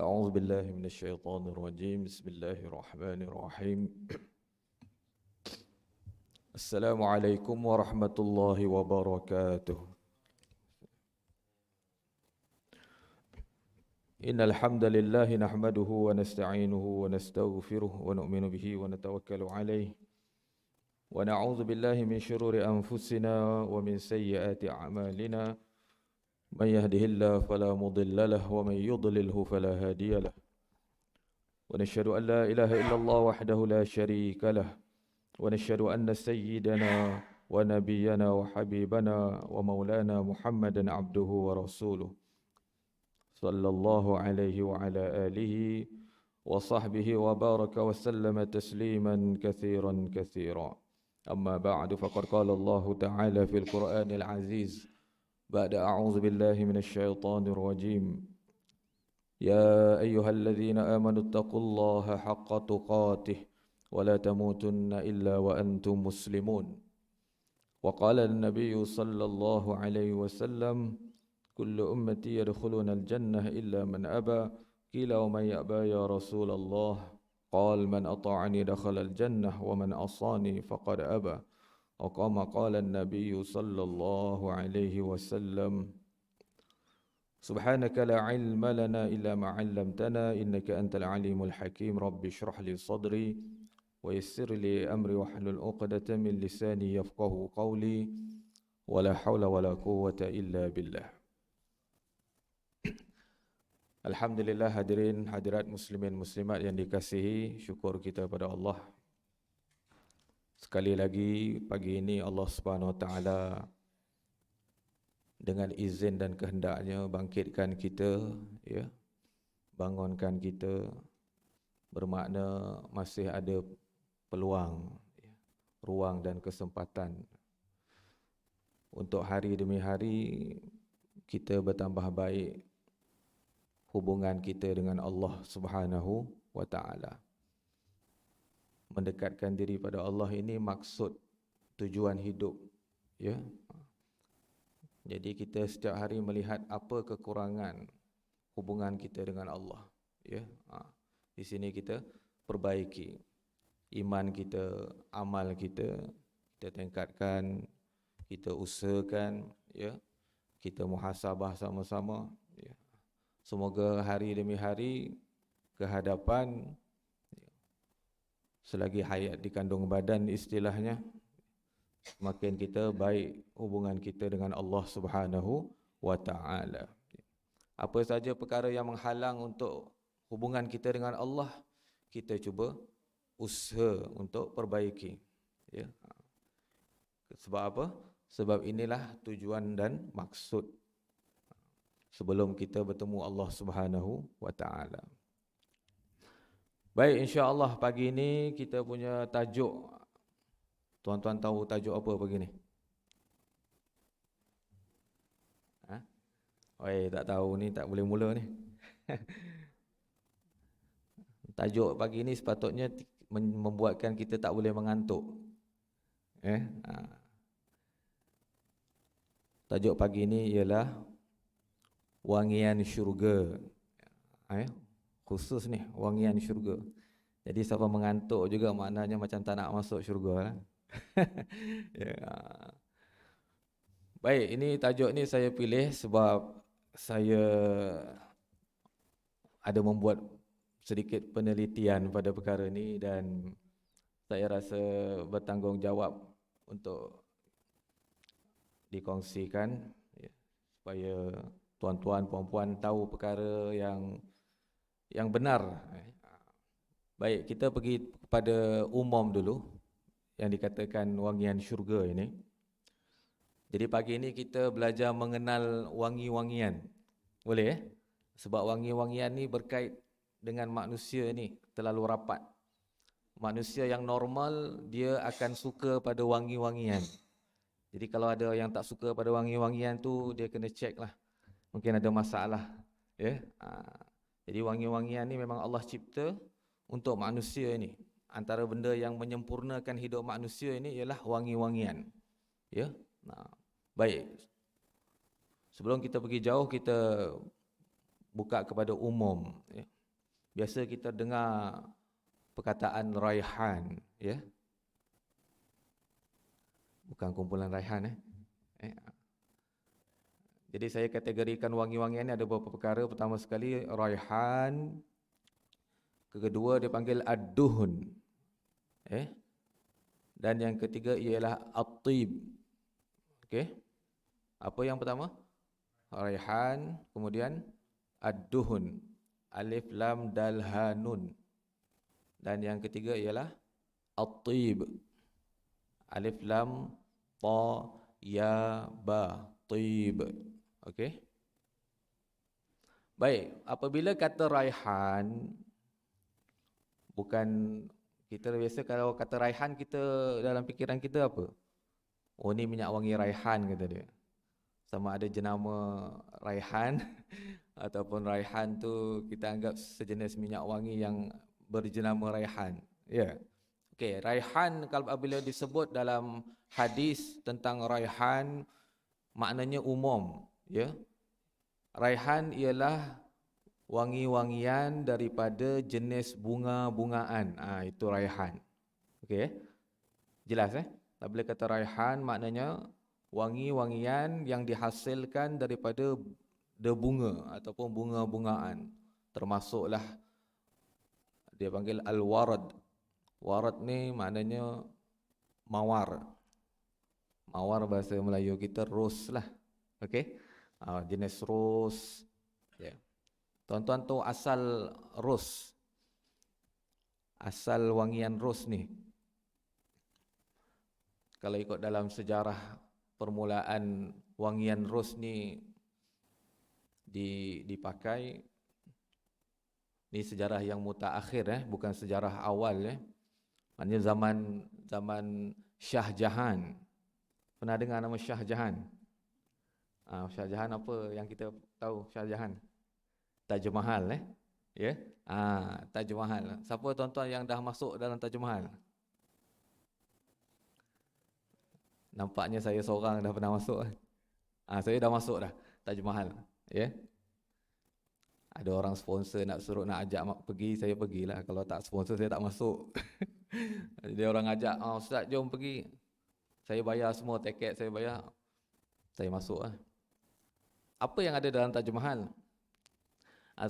أعوذ بالله من الشيطان الرجيم بسم الله الرحمن الرحيم السلام عليكم ورحمة الله وبركاته إن الحمد لله نحمده ونستعينه ونستغفره ونؤمن به ونتوكل عليه ونعوذ بالله من شرور أنفسنا ومن سيئات أعمالنا من يهده الله فلا مضل له ومن يضلله فلا هادي له ونشهد أن لا إله إلا الله وحده لا شريك له ونشهد أن سيدنا ونبينا وحبيبنا ومولانا محمدا عبده ورسوله صلى الله عليه وعلى آله وصحبه وبارك وسلم تسليما كثيرا كثيرا أما بعد فقد قال الله تعالى في القرآن العزيز بعد أعوذ بالله من الشيطان الرجيم يا أيها الذين آمنوا اتقوا الله حق تقاته ولا تموتن إلا وأنتم مسلمون وقال النبي صلى الله عليه وسلم كل أمتي يدخلون الجنة إلا من أبى قيل ومن يأبى يا رسول الله قال من أطاعني دخل الجنة ومن عصاني فقد أبى وكما قال النبي صلى الله عليه وسلم سبحانك لا علم لنا إلا ما علمتنا إنك أنت العليم الحكيم رب اشرح لي صدري ويسر لي أمري واحلل عقدة من لساني يفقه قولي ولا حول ولا قوة إلا بالله. Alhamdulillah hadirin hadirat muslimin muslimat yang dikasihi, syukur kita pada Allah. Sekali lagi pagi ini Allah Subhanahu Wa Taala dengan izin dan kehendaknya bangkitkan kita, ya, bangunkan kita, bermakna masih ada peluang, ya, ruang dan kesempatan untuk hari demi hari kita bertambah baik hubungan kita dengan Allah Subhanahu Wa Taala. Mendekatkan diri pada Allah ini maksud tujuan hidup, ya. Jadi kita setiap hari melihat apa kekurangan hubungan kita dengan Allah, ya. Di sini kita perbaiki iman kita, amal kita, kita tingkatkan, kita usahakan, ya. Kita muhasabah sama-sama, ya. Semoga hari demi hari ke hadapan, selagi hayat dikandung badan istilahnya, semakin kita baik hubungan kita dengan Allah Subhanahu Wa Taala. Apa saja perkara yang menghalang untuk hubungan kita dengan Allah, kita cuba usaha untuk perbaiki, ya. Sebab apa? Sebab inilah tujuan dan maksud sebelum kita bertemu Allah Subhanahu Wa Taala. Baik, insya-Allah pagi ini kita punya tajuk. Tuan-tuan tahu tajuk apa pagi ni? Oi, tak tahu ni, tak boleh mula ni. Tajuk pagi ni sepatutnya membuatkan kita tak boleh mengantuk. Tajuk pagi ni ialah wangian syurga. Khusus ni, wangian syurga. Jadi siapa mengantuk juga maknanya macam tak nak masuk syurga lah. Ya. Baik, ini tajuk ni saya pilih sebab saya ada membuat sedikit penelitian pada perkara ni dan saya rasa bertanggungjawab untuk dikongsikan, ya, supaya tuan-tuan, puan-puan tahu perkara yang benar. Baik, kita pergi kepada umum dulu yang dikatakan wangian syurga ini. Jadi pagi ini kita belajar mengenal wangi-wangian. Boleh? Sebab wangi-wangian ni berkait dengan manusia ni terlalu rapat. Manusia yang normal dia akan suka pada wangi-wangian. Jadi kalau ada yang tak suka pada wangi-wangian tu, dia kena check lah. Mungkin ada masalah, ya. Jadi wangi-wangian ni memang Allah cipta untuk manusia ini. Antara benda yang menyempurnakan hidup manusia ini ialah wangi-wangian, ya. Baik. Sebelum kita pergi jauh, kita buka kepada umum. Ya. Biasa kita dengar perkataan raihan, ya. Bukan kumpulan raihan, eh. Jadi saya kategorikan wangi-wangian ni ada beberapa perkara. Pertama sekali raihan, kedua dia panggil ad-duhun, dan yang ketiga ialah at-tib. Okey. Apa yang pertama? Raihan, kemudian ad-duhun, alif lam dal ha nun. Dan yang ketiga ialah at-tib, alif lam ta ya ba, tib. Okey. Baik, apabila kata raihan, bukan kita biasa kalau kata raihan kita dalam fikiran kita apa? Oh, ni minyak wangi raihan kata dia. Sama ada jenama raihan ataupun raihan tu kita anggap sejenis minyak wangi yang berjenama raihan. Ya. Okey, raihan kalau apabila disebut dalam hadis tentang raihan maknanya umum, ya. Raihan ialah wangi-wangian daripada jenis bunga-bungaan. Itu raihan. Okey. Jelas Bila kata raihan maknanya wangi-wangian yang dihasilkan daripada bunga ataupun bunga-bungaan. Termasuklah dia panggil al-warad. Warad ni maknanya mawar. Mawar bahasa Melayu kita ros lah. Okey. Jenis ros. Yeah. Tuan-tuan tahu asal ros. Asal wangian ros ni. Kalau ikut dalam sejarah permulaan wangian ros ni dipakai, ni sejarah yang mutaakhir bukan sejarah awal Maknanya zaman Shah Jahan. Pernah dengar nama Shah Jahan? Shah Jahan apa yang kita tahu Shah Jahan? Taj Mahal ya. Taj Mahal. Siapa tuan-tuan yang dah masuk dalam Taj Mahal? Nampaknya saya seorang dah pernah masuk. Saya dah masuk dah Taj Mahal, ya. Ada orang sponsor nak suruh nak ajak pergi, saya pergilah. Kalau tak sponsor saya tak masuk. Dia orang ajak, Ustaz jom pergi. Saya bayar semua tiket, saya bayar. Saya masuk Apa yang ada dalam Taj Mahal?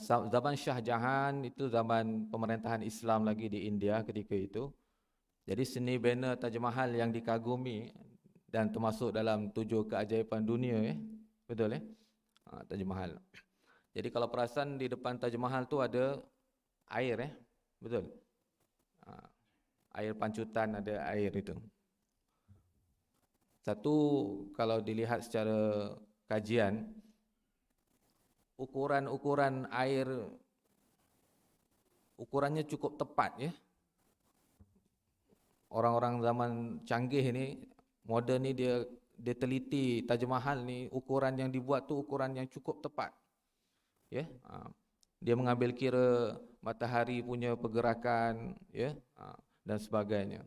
Zaman Shah Jahan itu zaman pemerintahan Islam lagi di India ketika itu. Jadi seni bina Taj Mahal yang dikagumi dan termasuk dalam 7 keajaiban dunia betul Taj Mahal. Jadi kalau perasan di depan Taj Mahal tu ada air betul. Air pancutan, ada air itu. Satu, kalau dilihat secara kajian, ukuran air ukurannya cukup tepat Orang-orang zaman canggih ni, moden ni dia teliti Taj Mahal ni, ukuran yang dibuat tu ukuran yang cukup tepat. Dia mengambil kira matahari punya pergerakan dan sebagainya.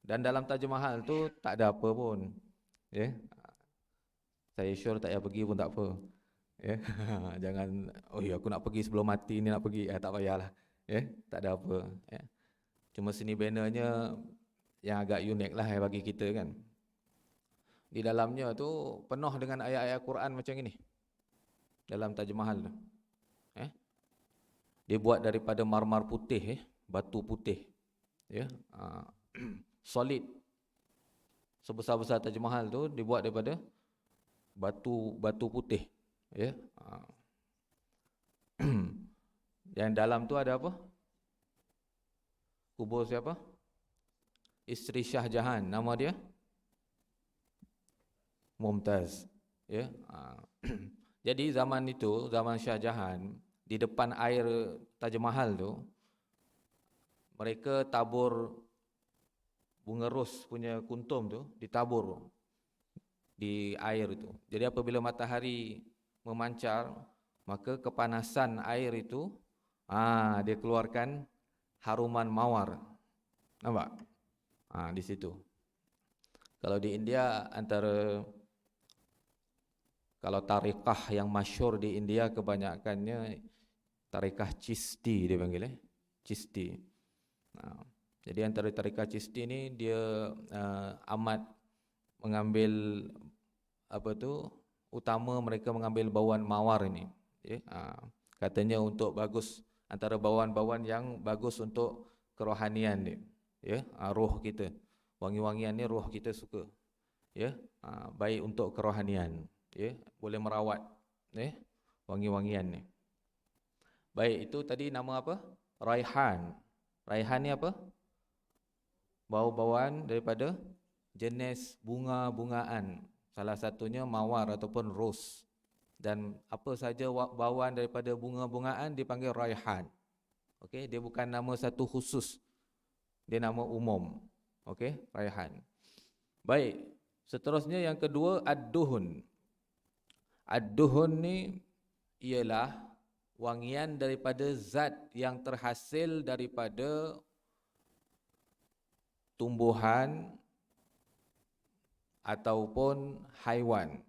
Dan dalam Taj Mahal tu tak ada apa pun. Saya sure tak payah pergi pun tak apa. Jangan aku nak pergi sebelum mati ni nak pergi. Tak payahlah. Tak ada apa. Cuma seni benanya yang agak unik lah bagi kita kan. Di dalamnya tu penuh dengan ayat-ayat Quran macam ini. Dalam Taj Mahal tu. Dia buat daripada marmar putih, batu putih. Solid. Sebesar-besar Taj Mahal tu dibuat daripada batu putih. Yang dalam tu ada apa? Kubur siapa? Isteri Shah Jahan. Nama dia? Mumtaz. Jadi zaman itu, zaman Shah Jahan, di depan air Taj Mahal tu, mereka tabur bunga ros punya kuntum tu, ditabur di air itu. Jadi apabila matahari memancar, maka kepanasan air itu, dia keluarkan haruman mawar. Nampak? Di situ. Kalau di India antara Kalau tarikah yang masyhur di India kebanyakannya tarikah Chisti dia panggil Chisti. Jadi antara tarikah Chisti ni dia amat mengambil utama mereka mengambil bauan mawar ini. Katanya untuk bagus, antara bauan-bauan yang bagus untuk kerohanian dia. Roh kita. Wangi-wangian ni roh kita suka. Baik untuk kerohanian. Boleh merawat wangi-wangian ni. Baik, itu tadi nama apa? Raihan. Raihan ni apa? Bau-bauan daripada jenis bunga-bungaan. Salah satunya mawar ataupun ros. Dan apa saja bauan daripada bunga-bungaan dipanggil raihan. Okey, dia bukan nama satu khusus. Dia nama umum. Okey, raihan. Baik, seterusnya yang kedua ad-duhun. Ad-duhun ni ialah wangian daripada zat yang terhasil daripada tumbuhan ataupun haiwan.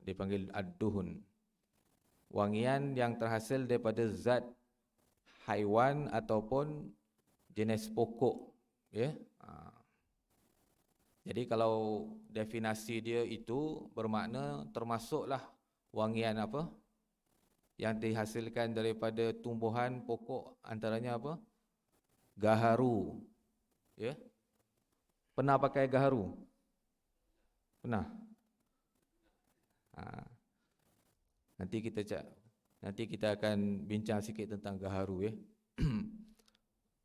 Dipanggil ad-duhun. Wangian yang terhasil daripada zat haiwan ataupun jenis pokok. Jadi kalau definisi dia itu bermakna termasuklah wangian apa yang dihasilkan daripada tumbuhan pokok, antaranya apa? Gaharu. Pernah pakai gaharu? Pernah? Nanti kita akan bincang sikit tentang gaharu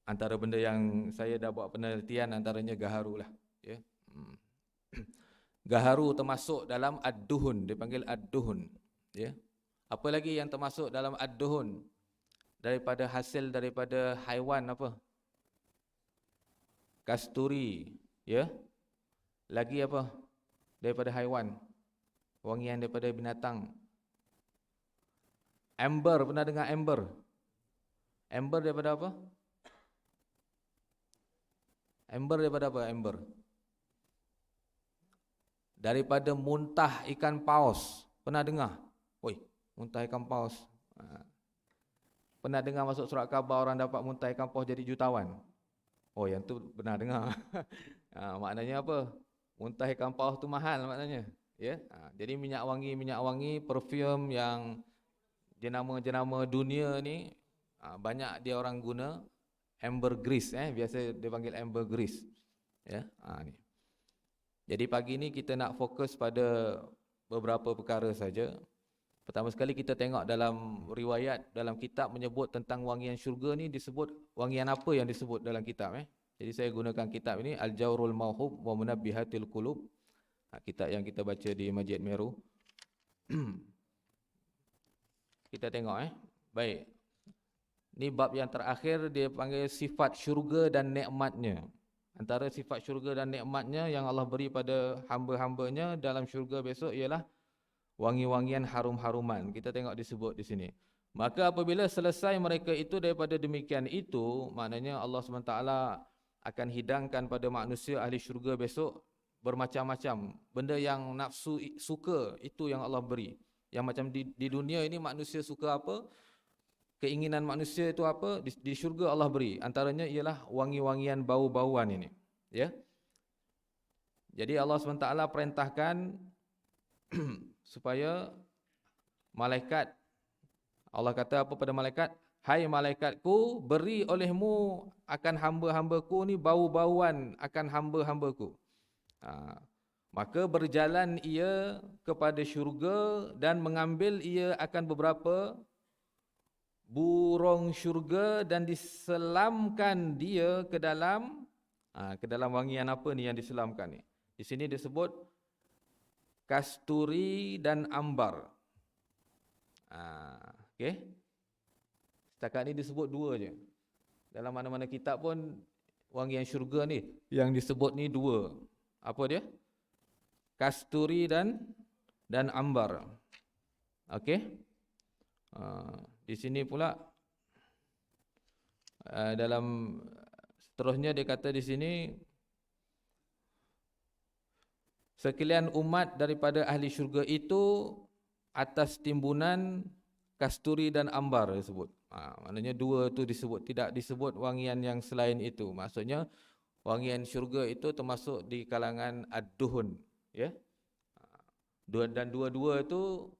Antara benda yang saya dah buat penelitian antaranya gaharu lah. Gaharu termasuk dalam ad-duhun, dipanggil ad-duhun. Apa lagi yang termasuk dalam ad-duhun? Daripada hasil daripada haiwan apa? Kasturi, Lagi apa? Daripada haiwan. Wangian daripada binatang. Amber, pernah dengar amber? Amber daripada apa? Amber daripada apa? Amber daripada muntah ikan paus. Pernah dengar? Muntah ikan paus. Pernah dengar masuk surat khabar orang dapat muntah ikan paus jadi jutawan? Yang tu pernah dengar. Maknanya apa? Muntah ikan paus tu mahal maknanya. Jadi minyak wangi, perfume yang jenama-jenama dunia ni banyak dia orang guna ambergris, biasa dia panggil ambergris. Ni. Jadi pagi ni kita nak fokus pada beberapa perkara saja. Pertama sekali kita tengok dalam riwayat, dalam kitab menyebut tentang wangian syurga ni, disebut wangian apa yang disebut dalam kitab. Jadi saya gunakan kitab ini, Al-Jawrul Mawhub wa Munabbihatil Qulub. Kitab yang kita baca di Masjid Meru. Kita tengok Baik. Ni bab yang terakhir, dia panggil sifat syurga dan nikmatnya. Antara sifat syurga dan nikmatnya yang Allah beri pada hamba-hambanya dalam syurga besok ialah wangi-wangian harum-haruman. Kita tengok disebut di sini. Maka apabila selesai mereka itu daripada demikian itu, maknanya Allah SWT akan hidangkan pada manusia ahli syurga besok bermacam-macam. Benda yang nafsu suka, itu yang Allah beri. Yang macam di dunia ini manusia suka apa? Keinginan manusia itu apa? Di syurga Allah beri. Antaranya ialah wangi-wangian bau-bauan ini. Jadi Allah SWT perintahkan supaya malaikat, Allah kata apa pada malaikat? Hai malaikatku, beri olehmu akan hamba-hambaku ni bau-bauan akan hamba-hambaku. Maka berjalan ia kepada syurga dan mengambil ia akan beberapa burung syurga dan diselamkan dia ke dalam wangian apa ni yang diselamkan ni. Di sini disebut kasturi dan ambar. Okey. Setakat ni disebut dua je. Dalam mana-mana kitab pun wangian syurga ni yang disebut ni dua. Apa dia? Kasturi dan ambar. Okey. Di sini pula dalam seterusnya dia kata di sini Sekalian umat daripada ahli syurga itu atas timbunan kasturi dan ambar disebut. Maknanya dua tu disebut, tidak disebut wangian yang selain itu. Maksudnya wangian syurga itu termasuk di kalangan ad-duhun, ya. Dan dua-dua itu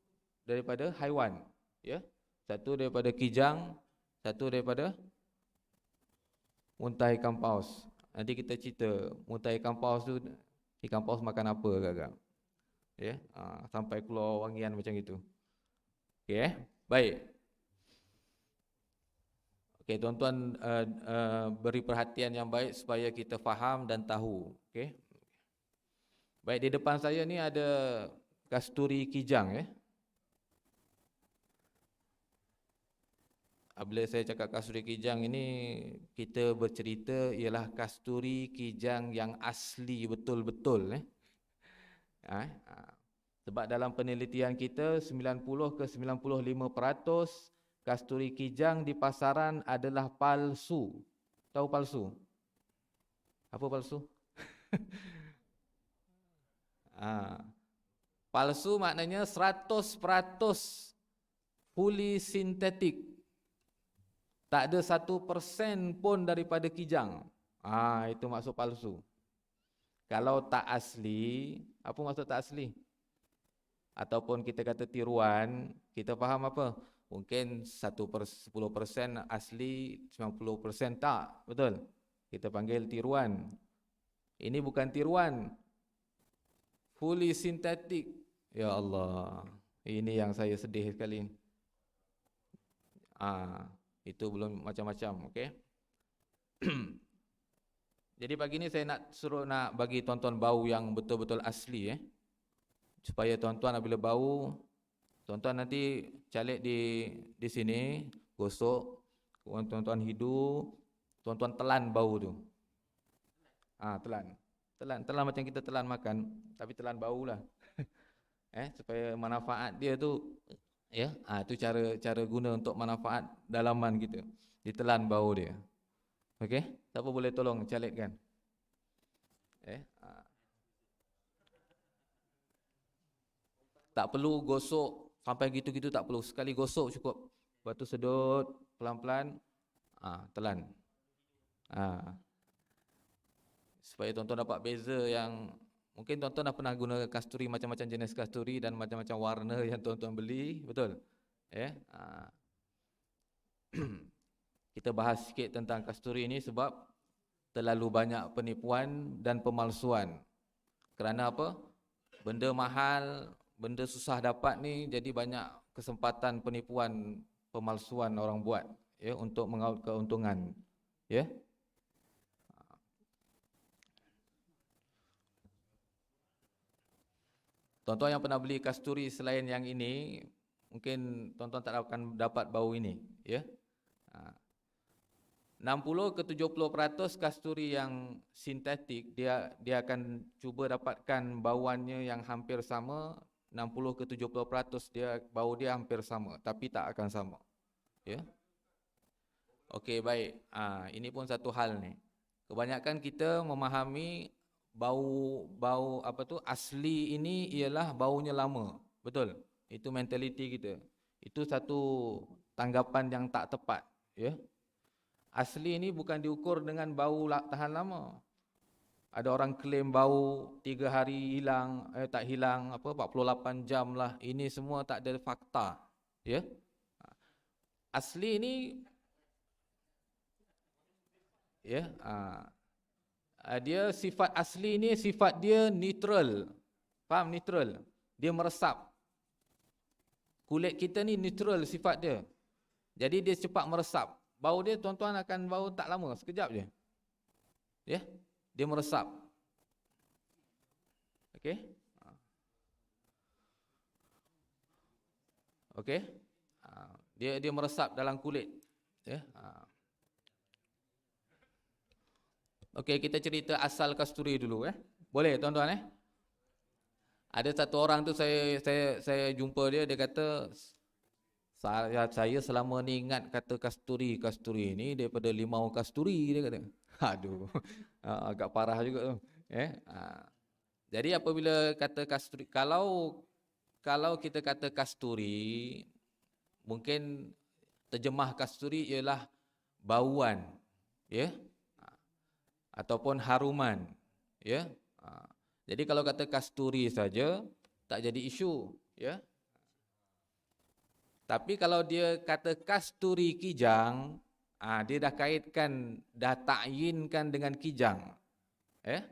daripada haiwan, ya. Satu daripada kijang, satu daripada muntah ikan paus. Nanti kita cerita muntah ikan paus tu, ikan paus makan apa agak-agak. Ya, sampai keluar wangian macam itu. Okey, baik. Okey, tuan-tuan beri perhatian yang baik supaya kita faham dan tahu. Okey. Baik, di depan saya ni ada kasturi kijang, ya. Bila saya cakap kasturi kijang ini, kita bercerita ialah kasturi kijang yang asli betul-betul, sebab dalam penelitian kita 90 ke 95% kasturi kijang di pasaran adalah palsu. Tahu palsu? Apa palsu? Palsu maknanya 100% fully sintetik. Tak ada 1% pun daripada kijang. Itu maksud palsu. Kalau tak asli, apa maksud tak asli? Ataupun kita kata tiruan, kita faham apa? Mungkin 10% asli, 90% tak. Betul? Kita panggil tiruan. Ini bukan tiruan. Fully sintetik. Ya Allah. Ini yang saya sedih sekali. Itu belum macam-macam, okey. Jadi pagi ni saya nak bagi tuan-tuan bau yang betul-betul asli, supaya tuan-tuan apabila bau, tuan-tuan nanti calik di sini, gosok, tuan-tuan hidu, tuan-tuan telan bau tu. Telan macam kita telan makan, tapi telan bau lah. Supaya manfaat dia tu, ya, itu cara guna untuk manfaat dalaman kita. Ditelan bau dia. Okey, siapa boleh tolong calitkan? Tak perlu gosok sampai gitu-gitu, tak perlu. Sekali gosok cukup. Lepas tu sedut pelan-pelan, telan. Supaya tuan-tuan dapat beza yang mungkin tuan-tuan dah pernah guna kasturi, macam-macam jenis kasturi dan macam-macam warna yang tuan-tuan beli, betul? Kita bahas sikit tentang kasturi ini sebab terlalu banyak penipuan dan pemalsuan. Kerana apa? Benda mahal, benda susah dapat ni, jadi banyak kesempatan penipuan, pemalsuan orang buat, ya, untuk mengaut keuntungan, ya. Tuan-tuan yang pernah beli kasturi selain yang ini, mungkin tuan-tuan tak akan dapat bau ini, ya. 60 ke 70% kasturi yang sintetik, dia akan cuba dapatkan bauannya yang hampir sama. 60 ke 70% bau dia hampir sama, tapi tak akan sama, ya. Okey, baik. Ini pun satu hal ni. Kebanyakan kita memahami bau asli ini ialah baunya lama. Betul? Itu mentaliti kita. Itu satu tanggapan yang tak tepat, ya. Asli ini bukan diukur dengan bau tahan lama. Ada orang klaim bau 3 hari hilang, tak hilang, 48 jam lah. Ini semua tak ada fakta, ya. Asli ini, ya, dia sifat asli ni, sifat dia neutral. Faham neutral? Dia meresap. Kulit kita ni neutral sifat dia. Jadi dia cepat meresap. Bau dia tuan-tuan akan bau tak lama, sekejap je. Ya, dia meresap. Okey? Okey? Dia meresap dalam kulit, ya. Okey, kita cerita asal kasturi dulu, Boleh tuan-tuan, Ada satu orang tu saya jumpa dia kata, saya selama ni ingat kata kasturi ni daripada limau kasturi, dia kata. Aduh, agak parah juga tu, Jadi apabila kata kasturi, kalau kita kata kasturi, mungkin terjemah kasturi ialah bauan, ya, ataupun haruman, ya. Jadi kalau kata kasturi saja tak jadi isu, ya. Tapi kalau dia kata kasturi kijang, dia dah kaitkan, dah takyinkan dengan kijang, ya.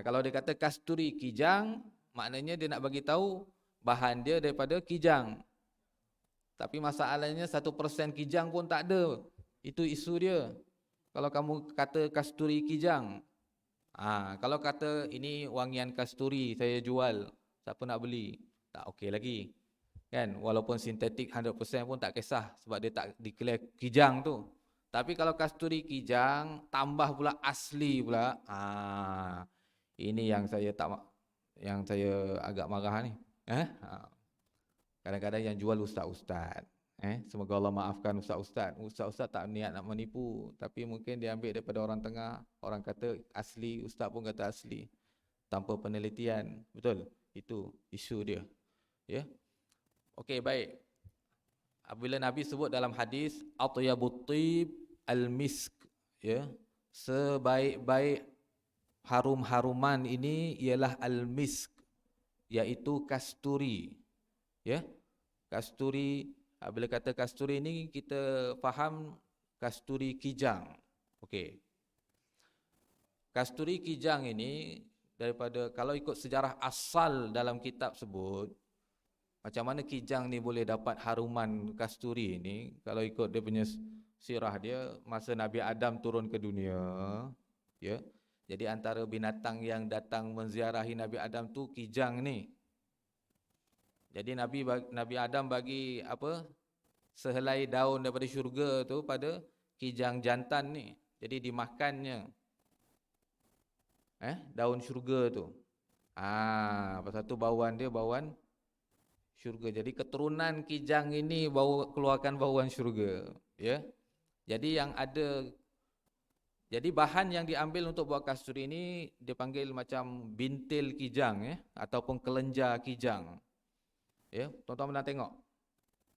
Kalau dia kata kasturi kijang, maknanya dia nak bagi tahu bahan dia daripada kijang. Tapi masalahnya 1% kijang pun tak ada. Itu isu dia. Kalau kamu kata kasturi kijang, kalau kata ini wangian kasturi saya jual, siapa nak beli? Tak okey lagi. Kan? Walaupun sintetik 100% pun tak kisah sebab dia tak declare kijang tu. Tapi kalau kasturi kijang tambah pula asli pula, ini yang saya agak marah ni. Kadang-kadang yang jual ustaz-ustaz. Semoga Allah maafkan ustaz-ustaz. Ustaz-ustaz tak niat nak menipu, tapi mungkin dia ambil daripada orang tengah, orang kata asli, ustaz pun kata asli. Tanpa penelitian. Betul? Itu isu dia. Ya. Okey, baik. Apabila Nabi sebut dalam hadis atyabut thib al-misk, ya. Sebaik-baik harum-haruman ini ialah al-misk, iaitu kasturi. Ya. Kasturi, bila kata kasturi ini kita faham kasturi kijang. Okey. Kasturi kijang ini daripada, kalau ikut sejarah asal dalam kitab sebut, macam mana kijang ni boleh dapat haruman kasturi ini? Kalau ikut dia punya sirah dia, masa Nabi Adam turun ke dunia, ya. Jadi antara binatang yang datang menziarahi Nabi Adam tu kijang ni. Jadi Nabi Adam bagi apa? Sehelai daun daripada syurga tu pada kijang jantan ni. Jadi dimakannya. Daun syurga tu. Pasal tu bauan dia bauan syurga. Jadi keturunan kijang ini keluarkan bauan syurga, ya. Jadi jadi bahan yang diambil untuk buat kasturi ini dipanggil macam bintil kijang, ya, ataupun kelenjar kijang. Ya, tuan-tuan pernah tengok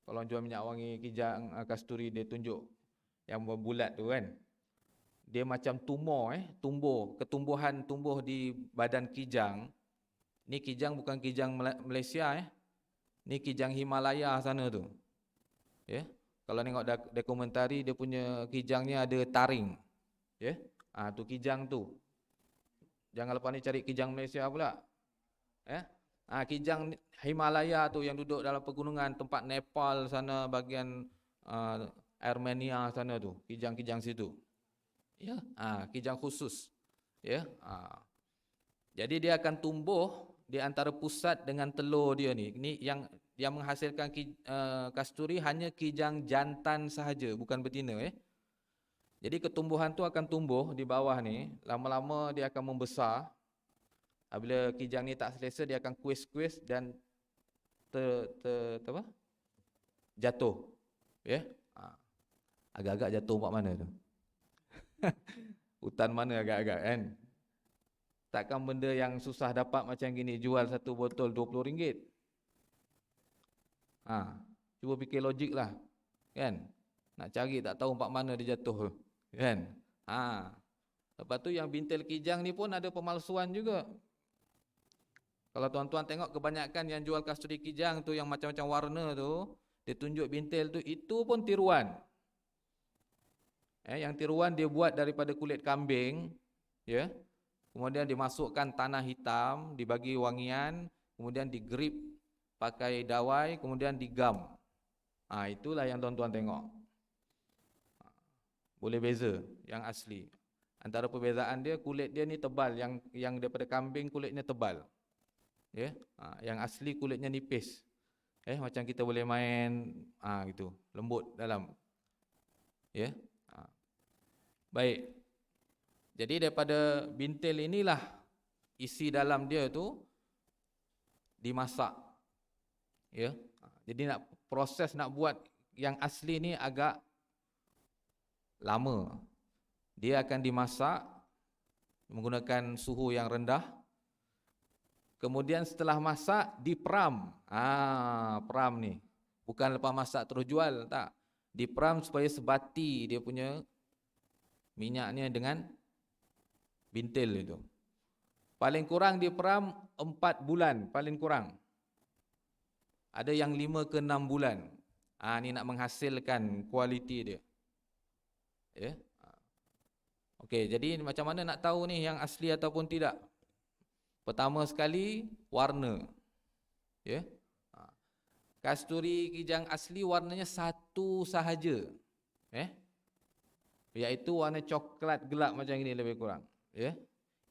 kalau jual minyak wangi kijang kasturi, dia tunjuk yang berbulat tu kan. Dia macam ketumbuhan tumbuh di badan kijang. Ni kijang bukan kijang Malaysia, ni kijang Himalaya sana tu. Ya. Kalau tengok dokumentari, dia punya kijangnya ada taring. Ya. Tu kijang tu. Jangan lepas ni cari kijang Malaysia pula. Ya. Kijang Himalaya tu yang duduk dalam pegunungan tempat Nepal sana, bahagian Armenia sana tu, kijang-kijang situ. Ya, kijang khusus. Ya. Jadi dia akan tumbuh di antara pusat dengan telur dia ni. Ini yang menghasilkan kasturi hanya kijang jantan sahaja, bukan betina, Jadi ketumbuhan tu akan tumbuh di bawah ni, lama-lama dia akan membesar. Bila kijang ni tak selesa, dia akan kuis-kuis dan jatuh. Ya. Agak-agak jatuh kat mana tu? Hutan mana agak-agak kan? Takkan benda yang susah dapat macam gini jual satu botol RM20. Cuba fikir logik lah. Kan? Nak cari tak tahu kat mana dia jatuh. Kan? Lepas tu yang bintil kijang ni pun ada pemalsuan juga. Kalau tuan-tuan tengok kebanyakan yang jual kasturi kijang tu yang macam-macam warna tu, dia tunjuk bintil tu, itu pun tiruan. Yang tiruan dia buat daripada kulit kambing, ya. Kemudian dimasukkan tanah hitam, dibagi wangian, kemudian digerip pakai dawai, kemudian digam. Itulah yang tuan-tuan tengok. Boleh beza yang asli. Antara perbezaan dia, kulit dia ni tebal, yang daripada kambing kulitnya tebal. Ya, yang asli kulitnya nipis. Macam kita boleh main gitu, lembut dalam. Ya. Baik. Jadi daripada bintil inilah isi dalam dia tu dimasak. Ya. Jadi proses nak buat yang asli ni agak lama. Dia akan dimasak menggunakan suhu yang rendah. Kemudian setelah masak diperam. Peram ni. Bukan lepas masak terus jual, tak. Diperam supaya sebati dia punya minyaknya dengan bintil itu. Paling kurang diperam 4 bulan, paling kurang. Ada yang 5 ke 6 bulan. Ni nak menghasilkan kualiti dia. Ya. Okey, jadi macam mana nak tahu ni yang asli ataupun tidak? Pertama sekali, warna. Ya. Kasturi kijang asli warnanya satu sahaja. Iaitu warna coklat gelap macam ini lebih kurang. Ya.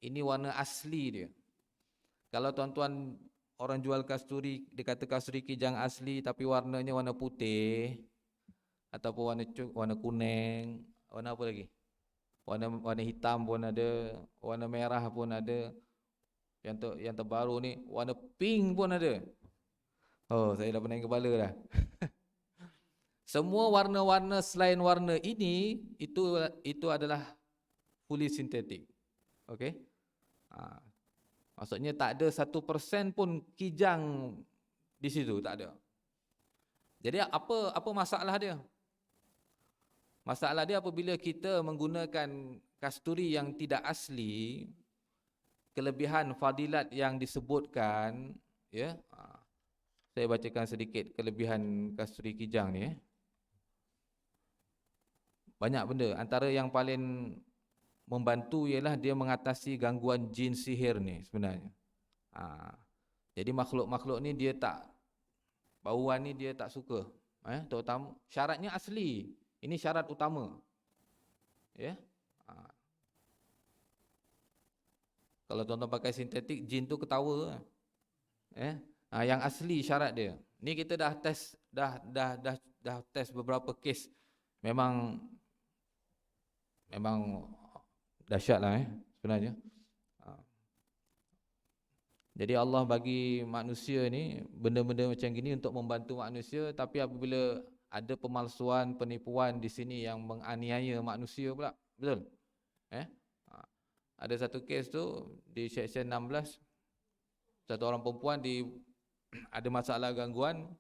Ini warna asli dia. Kalau tuan-tuan orang jual kasturi, dia kata kasturi kijang asli tapi warnanya warna putih ataupun warna kuning, warna apa lagi? Warna hitam pun ada, warna merah pun ada. Yang terbaru ni warna pink pun ada. Saya dah pening kepala dah. Semua warna-warna selain warna ini itu adalah fully sintetik. Okey? Maksudnya tak ada 1% pun kijang di situ, tak ada. Jadi apa masalah dia? Masalah dia apabila kita menggunakan kasturi yang tidak asli, kelebihan fadilat yang disebutkan, ya. Saya bacakan sedikit kelebihan kasturi kijang ni. Banyak benda. Antara yang paling membantu ialah dia mengatasi gangguan jin sihir ni sebenarnya. Jadi makhluk-makhluk ni dia tak, bauan ni dia tak suka. Terutama syaratnya asli. Ini syarat utama. Ya. Kalau tuan-tuan pakai sintetik, jin tu ketawa. Yang asli syarat dia. Ni kita dah test beberapa kes. Memang dahsyatlah sebenarnya. Jadi Allah bagi manusia ni benda-benda macam gini untuk membantu manusia, tapi apabila ada pemalsuan, penipuan di sini yang menganiaya manusia pula. Betul? Ada satu kes tu di Seksyen 16, satu orang perempuan ada masalah gangguan.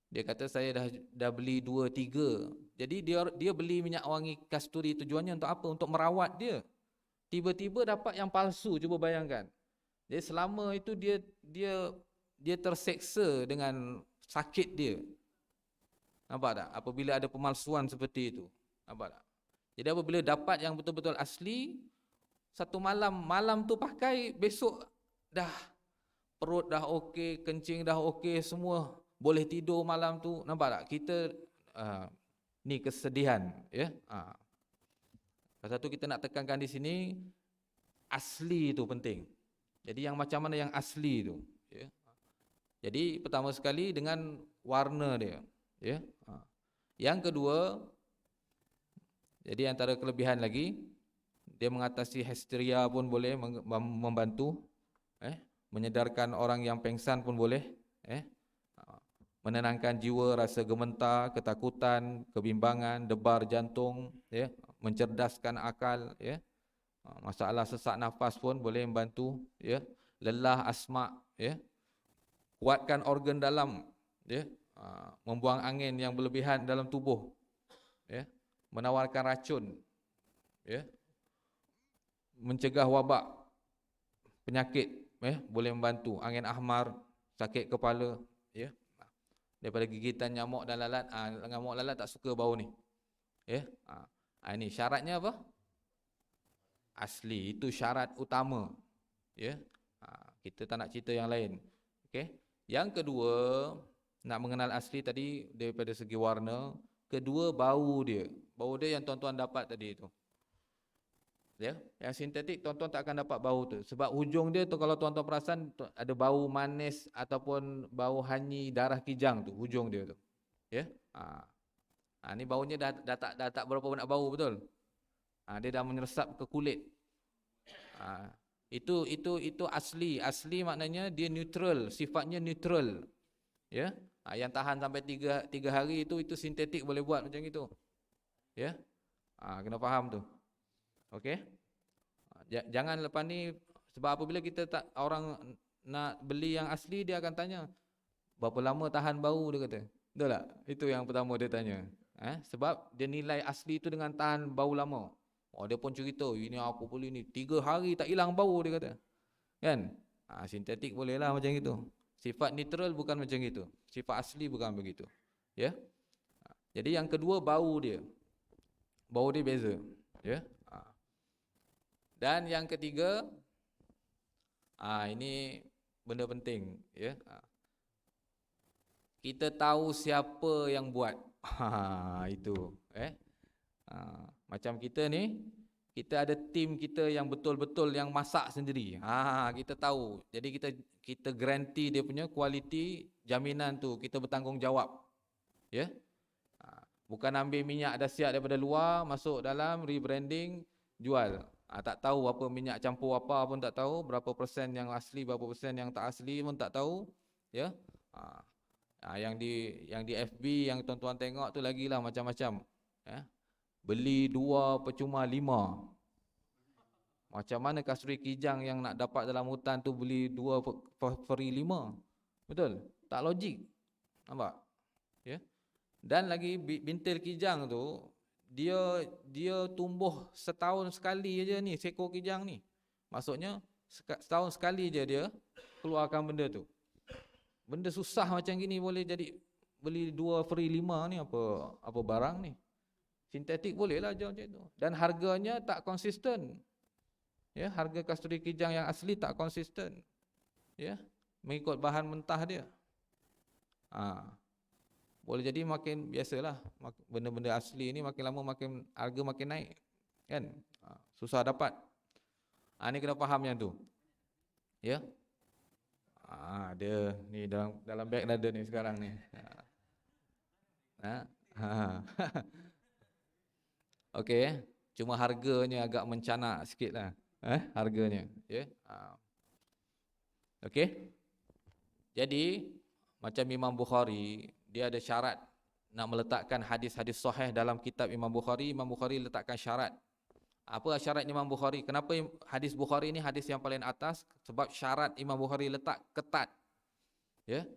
Dia kata saya dah beli 2-3. Jadi dia beli minyak wangi kasturi, tujuannya untuk apa? Untuk merawat dia. Tiba-tiba dapat yang palsu, cuba bayangkan. Jadi selama itu dia terseksa dengan sakit dia. Nampak tak? Apabila ada pemalsuan seperti itu. Nampak tak? Jadi apabila dapat yang betul-betul asli, satu malam tu pakai, besok dah perut dah okey, kencing dah okey, semua boleh tidur malam tu. Nampak tak? Kita ni kesedihan, ya. Pasal tu kita nak tekankan di sini, asli itu penting. Jadi yang macam mana yang asli itu, ya. Jadi pertama sekali dengan warna dia, ya. Yang kedua, jadi antara kelebihan lagi, dia mengatasi histeria pun boleh membantu, menyedarkan orang yang pengsan pun boleh, menenangkan jiwa, rasa gementar, ketakutan, kebimbangan, debar jantung, ya, mencerdaskan akal, ya. Masalah sesak nafas pun boleh membantu, ya. Lelah, asma, ya. Kuatkan organ dalam, ya. Membuang angin yang berlebihan dalam tubuh, ya. Menawarkan racun, ya. Mencegah wabak penyakit, boleh membantu. Angin ahmar, sakit kepala, ya. Daripada gigitan nyamuk dan lalat. Nyamuk lalat tak suka bau ni, ya. Ini syaratnya apa? Asli. Itu syarat utama, ya. Kita tak nak cerita yang lain. Okey. Yang kedua, nak mengenal asli tadi daripada segi warna. Kedua, bau dia. Bau dia yang tuan-tuan dapat tadi tu, ya. Yang sintetik tuan-tuan tak akan dapat bau tu. Sebab hujung dia tu kalau tuan-tuan perasan ada bau manis ataupun bau hanyi darah kijang tu, hujung dia tu. Ya. Ni baunya dah tak berapa banyak bau, betul. Dia dah menyesap ke kulit. Itu asli. Asli maknanya dia neutral, sifatnya neutral. Ya. Yang tahan sampai 3 hari itu sintetik boleh buat macam itu. Ya. Kena faham tu. Okey. Jangan lepas ni, sebab apabila kita orang nak beli yang asli, dia akan tanya, berapa lama tahan bau, dia kata. Betul tak? Itu yang pertama dia tanya. Sebab dia nilai asli itu dengan tahan bau lama. Dia pun cerita, ini aku beli ni 3 hari tak hilang bau, dia kata. Kan? Sintetik bolehlah macam itu. Sifat neutral bukan macam itu. Sifat asli bukan begitu. Ya. Jadi yang kedua, bau dia. Bau dia beza. Ya. Dan yang ketiga, ini benda penting, ya. Kita tahu siapa yang buat. Itu, macam kita ni, kita ada tim kita yang betul-betul yang masak sendiri. Kita tahu. Jadi kita guarantee dia punya kualiti, jaminan tu kita bertanggungjawab. Ya. Bukan ambil minyak dah siap daripada luar, masuk dalam, rebranding, jual. Tak tahu apa minyak campur apa pun tak tahu, berapa persen yang asli, berapa persen yang tak asli pun tak tahu. Ya. Yang di FB yang tuan-tuan tengok tu lagilah macam-macam. Beli 2 percuma 5. Macam mana kasturi kijang yang nak dapat dalam hutan tu beli 2 free 5? Betul? Tak logik. Nampak? Ya. Dan lagi bintil kijang tu, dia tumbuh setahun sekali aja ni, seekor kijang ni. Maksudnya setahun sekali je dia keluarkan benda tu. Benda susah macam gini boleh jadi beli 2 free 5 ni, apa barang ni? Sintetik boleh lah jual macam tu. Dan harganya tak konsisten. Ya, harga kasturi kijang yang asli tak konsisten. Ya, mengikut bahan mentah dia. Boleh jadi makin biasalah, benda-benda asli ni makin lama makin harga makin naik. Kan? Susah dapat. Ni kena faham yang tu. Ya. Ada ni dalam beg ada ni sekarang ni. Okey, cuma harganya agak mencanak sikitlah. Harganya, ya. Okey. Jadi macam Imam Bukhari, dia ada syarat nak meletakkan hadis-hadis sahih dalam kitab Imam Bukhari. Imam Bukhari letakkan syarat. Apa syarat Imam Bukhari? Kenapa hadis Bukhari ni hadis yang paling atas? Sebab syarat Imam Bukhari letak ketat. Ya.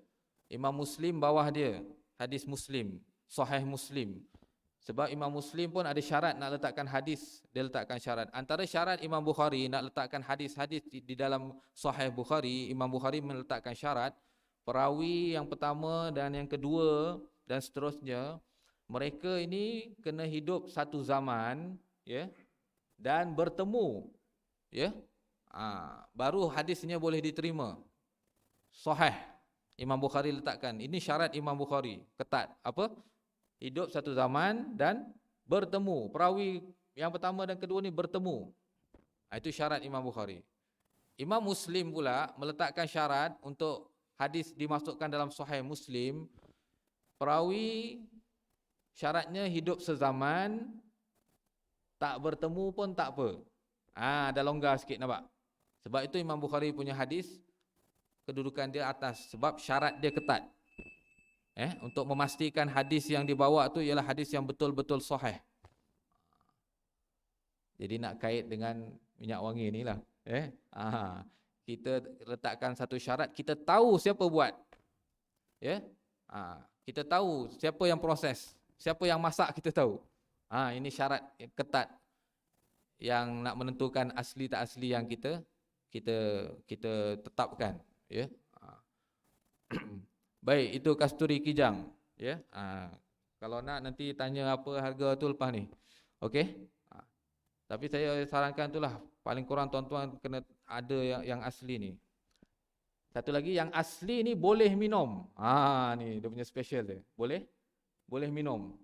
Imam Muslim bawah dia, hadis Muslim, sahih Muslim. Sebab Imam Muslim pun ada syarat nak letakkan hadis, dia letakkan syarat. Antara syarat Imam Bukhari nak letakkan hadis-hadis di dalam sahih Bukhari, Imam Bukhari meletakkan syarat perawi yang pertama dan yang kedua dan seterusnya, mereka ini kena hidup satu zaman, ya, dan bertemu, ya. Baru hadisnya boleh diterima. Sahih. Imam Bukhari letakkan. Ini syarat Imam Bukhari, ketat. Apa? Hidup satu zaman dan bertemu. Perawi yang pertama dan kedua ni bertemu. Itu syarat Imam Bukhari. Imam Muslim pula meletakkan syarat untuk hadis dimasukkan dalam Sahih Muslim. Perawi syaratnya hidup sezaman, tak bertemu pun tak apa. Dah longgar sikit, nampak? Sebab itu Imam Bukhari punya hadis kedudukan dia atas, sebab syarat dia ketat. Untuk memastikan hadis yang dibawa tu ialah hadis yang betul-betul sahih. Jadi nak kait dengan minyak wangi ni lah. Kita letakkan satu syarat, kita tahu siapa buat. Ya. Kita tahu siapa yang proses, siapa yang masak, kita tahu. Ini syarat yang ketat yang nak menentukan asli tak asli yang kita tetapkan, ya. Baik, itu kasturi kijang, ya. Kalau nak nanti tanya apa harga tu lepas ni. Okey? Tapi saya sarankan itulah, paling kurang tuan-tuan kena ada yang asli ni. Satu lagi, yang asli ni boleh minum. Ni dia punya special dia. Boleh minum.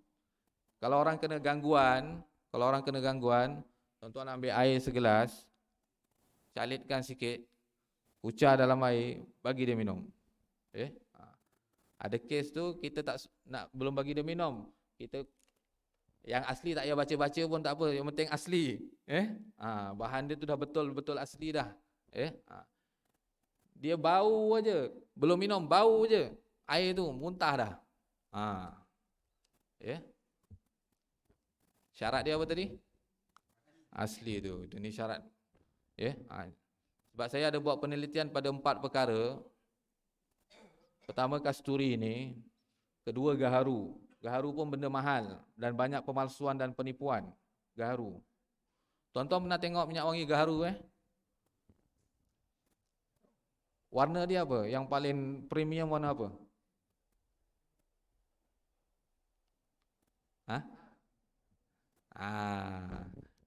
Kalau orang kena gangguan, tuan-tuan ambil air segelas, calitkan sikit, kucah dalam air, bagi dia minum. Ada kes tu kita tak nak, belum bagi dia minum, kita yang asli tak payah baca-baca pun tak apa, yang penting asli. Bahan dia tu dah betul-betul asli dah. Dia bau aja, belum minum bau aja, air tu muntah dah. Syarat dia apa tadi? Asli tu. Ini syarat. Sebab saya ada buat penelitian pada 4 perkara. Pertama kasturi ini, kedua gaharu. Gaharu pun benda mahal dan banyak pemalsuan dan penipuan. Gaharu. Tuan-tuan pernah tengok minyak wangi gaharu Warna dia apa? Yang paling premium warna apa? Hah?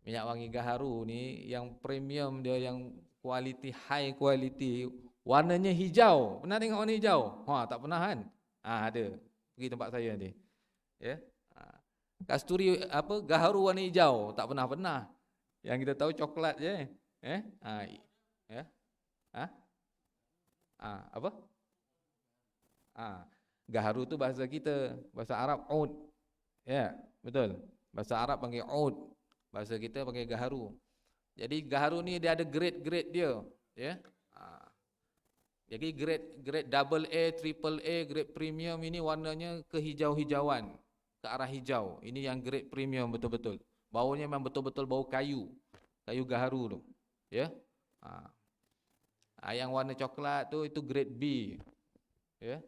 Minyak wangi gaharu ni yang premium dia, yang quality, high quality, warnanya hijau. Pernah tengok warna hijau? Tak pernah kan? Ada. Pergi tempat saya nanti. Ya. Kasturi apa? Gaharu warna hijau, tak pernah. Yang kita tahu coklat je. Ya. Apa? Gaharu tu bahasa kita, bahasa Arab oud. Ya, betul. Bahasa Arab panggil oud. Bahasa kita panggil gaharu. Jadi gaharu ni dia ada grade-grade dia, ya. Jadi grade double A, triple A, grade premium ini warnanya kehijau-hijauan, ke arah hijau. Ini yang grade premium betul-betul. Baunya memang betul-betul bau kayu. Kayu gaharu tu, ya. Yang warna coklat tu itu grade B, ya.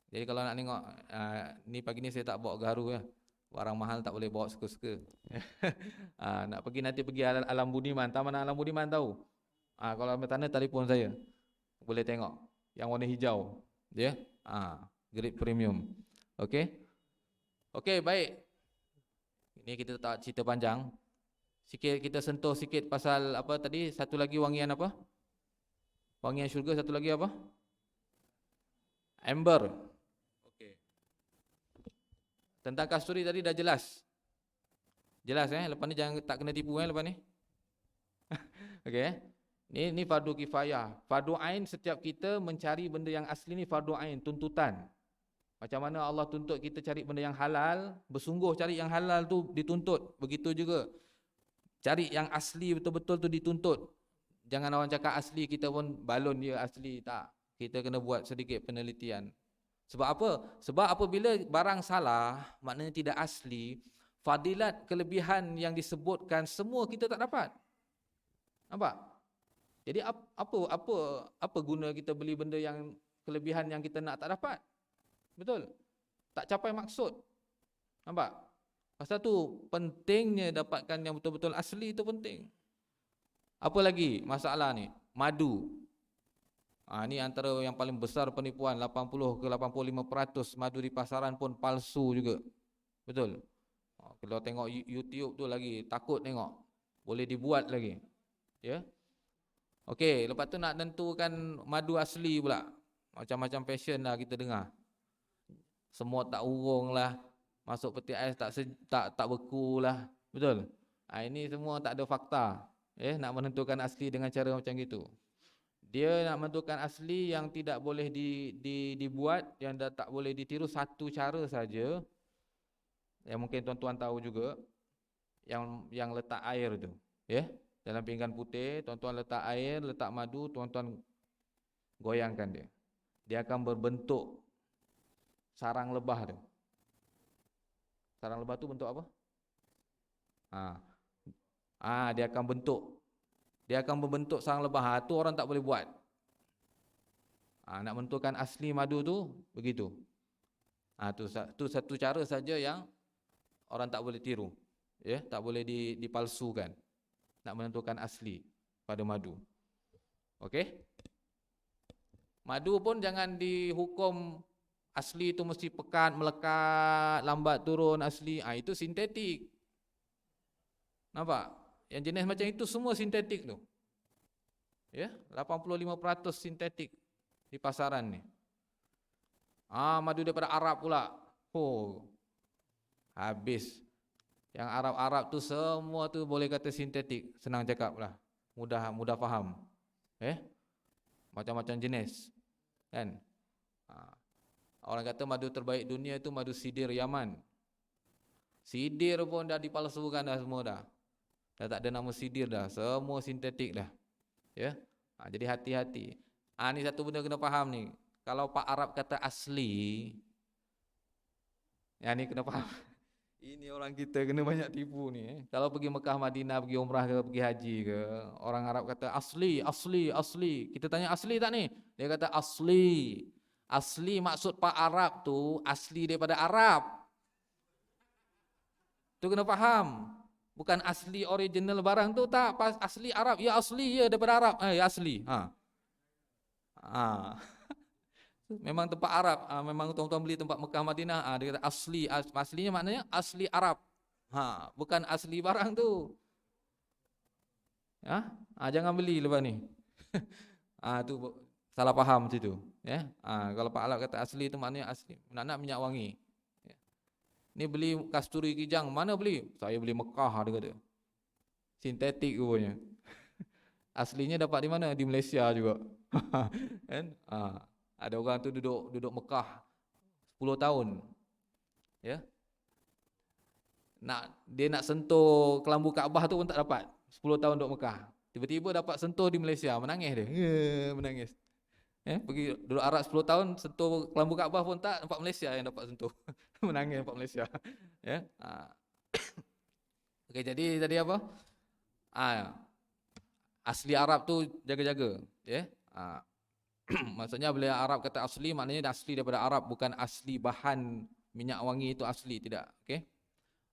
Jadi kalau nak tengok ni pagi ni saya tak bawa gaharu ya. Barang mahal tak boleh bawa suka-suka. Nak pergi nanti pergi Alam Budiman. Taman Alam Budiman tahu? Kalau ambil tanah telefon saya. Boleh tengok yang warna hijau. Ya. Grade premium. Okey. Okey, baik. Ini kita tak cerita panjang. Sikit kita sentuh sikit pasal apa tadi? Satu lagi wangian apa? Wangian syurga, satu lagi apa? Amber. Okey. Tentang kasturi tadi dah jelas. Jelas lepas ni jangan tak kena tipu lepas ni. Okey. Ni fardu kifayah. Fardu ain setiap kita mencari benda yang asli ni fardu ain, tuntutan. Macam mana Allah tuntut kita cari benda yang halal, bersungguh cari yang halal tu dituntut. Begitu juga cari yang asli betul-betul tu dituntut. Jangan orang cakap asli kita pun balon dia asli, tak. Kita kena buat sedikit penelitian. Sebab apa? Sebab apabila barang salah, maknanya tidak asli, fadilat, kelebihan yang disebutkan semua kita tak dapat. Nampak? Jadi apa guna kita beli benda yang kelebihan yang kita nak tak dapat? Betul? Tak capai maksud. Nampak? Pasal tu pentingnya dapatkan yang betul-betul asli, itu penting. Apa lagi masalah ni? Madu. Ni antara yang paling besar penipuan. 80 ke 85% madu di pasaran pun palsu juga. Betul? Kalau tengok YouTube tu lagi takut tengok. Boleh dibuat lagi. Ya. Okey, lepas tu nak tentukan madu asli pula. Macam-macam fashion lah kita dengar. Semua tak urung lah. Masuk peti ais tak beku lah. Betul? Ini semua tak ada fakta. Nak menentukan asli dengan cara macam gitu. Dia nak menentukan asli yang tidak boleh dibuat, yang tak boleh ditiru, satu cara saja. Yang mungkin tuan-tuan tahu juga, yang letak air tu, dalam pinggan putih, tuan-tuan letak air, letak madu, tuan-tuan goyangkan dia. Dia akan berbentuk sarang lebah tu. Sarang lebah tu bentuk apa? Dia akan bentuk. Dia akan membentuk sarang lebah. Tu orang tak boleh buat. Nak menentukan asli madu tu begitu. Tu satu cara saja yang orang tak boleh tiru. Tak boleh dipalsukan. Nak menentukan asli pada madu. Okey? Madu pun jangan dihukum asli tu mesti pekat, melekat, lambat turun asli. Itu sintetik. Nampak? Yang jenis macam itu semua sintetik tu. 85% sintetik di pasaran ni. Madu daripada Arab pula. Habis. Yang Arab-Arab tu semua tu boleh kata sintetik. Senang cakap lah. Mudah faham. Macam-macam jenis. Kan? Orang kata madu terbaik dunia itu madu sidir Yaman. Sidir pun dah dipalsukan dah semua dah. Dah tak ada nama sidir dah. Semua sintetik dah. Jadi hati-hati. Ni satu benda kena faham ni. Kalau Pak Arab kata asli, yang ni kena faham. Ini orang kita kena banyak tipu ni. Kalau pergi Mekah, Madinah, pergi umrah ke, pergi haji ke, orang Arab kata asli, asli, asli. Kita tanya asli tak ni? Dia kata asli. Asli maksud Pak Arab tu asli daripada Arab. Tu kena faham. Bukan asli original barang tu tak, pas asli Arab. Ya asli ya daripada Arab. Ya asli. Ha. Memang tempat Arab, memang tuan-tuan beli tempat Mekah Madinah, dia kata asli, aslinya maknanya asli Arab. Bukan asli barang tu. Jangan beli lepas ni. Tu salah faham situ, ya. Kalau Pak Alap kata asli tu maknanya asli. Nak minyak wangi. Ya. Ni beli kasturi kijang, mana beli? Saya beli Mekah, dia kata. Sintetik rupanya. Aslinya dapat di mana? Di Malaysia juga. Kan? Ada orang tu duduk Mekah 10 tahun. Ya. Dia nak sentuh kelambu Kaabah tu pun tak dapat. 10 tahun duduk Mekah. Tiba-tiba dapat sentuh di Malaysia, menangis dia. Menangis. Pergi duduk Arab 10 tahun, sentuh kelambu Kaabah pun tak, nampak Malaysia yang dapat sentuh. Menangis nampak Malaysia. Ya. Okey, jadi tadi apa? Asli Arab tu jaga-jaga, ya. Maksudnya bila Arab kata asli, maknanya asli daripada Arab, bukan asli bahan minyak wangi itu asli, tidak. Okey.